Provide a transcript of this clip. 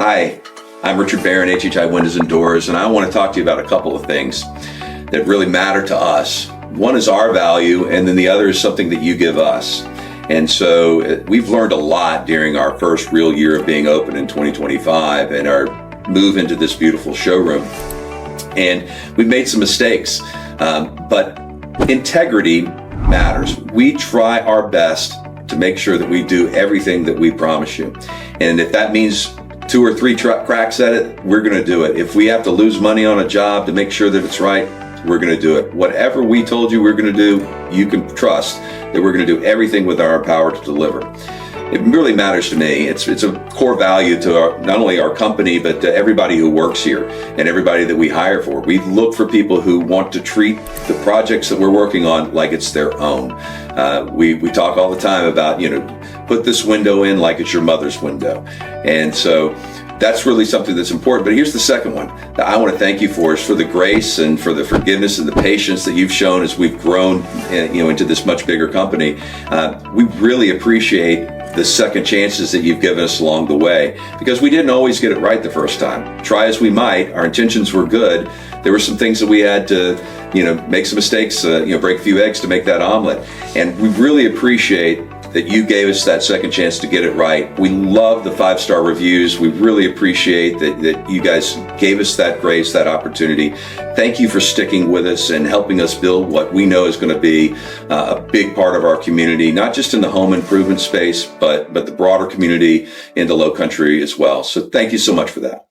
Hi, I'm Richard Barron, HHI Windows and Doors, and I want to talk to you about a couple of things that really matter to us. One is our value, and then the other is something that you give us. And so we've learned a lot during our first real year of being open in 2025 and our move into this beautiful showroom. And we've made some mistakes, but integrity matters. We try our best to make sure that we do everything that we promise you. And if that means 2 or 3 cracks at it, we're going to do it. If we have to lose money on a job to make sure that it's right, we're going to do it. Whatever we told you we're going to do, you can trust that we're going to do everything within our power to deliver. It really matters to me. It's a core value to not only our company, but to everybody who works here and everybody that we hire for. We look for people who want to treat the projects that we're working on like it's their own. We talk all the time about, put this window in like it's your mother's window. And so that's really something that's important. But here's the second one that I want to thank you for, is for the grace and for the forgiveness and the patience that you've shown as we've grown, into this much bigger company. We really appreciate the second chances that you've given us along the way, because we didn't always get it right the first time. Try as we might, our intentions were good. There were some things that we had to, make some mistakes, break a few eggs to make that omelet. And we really appreciate that you gave us that second chance to get it right. We love the 5-star reviews. We really appreciate that you guys gave us that grace, that opportunity. Thank you for sticking with us and helping us build what we know is going to be a big part of our community, not just in the home improvement space, but the broader community in the Lowcountry as well. So thank you so much for that.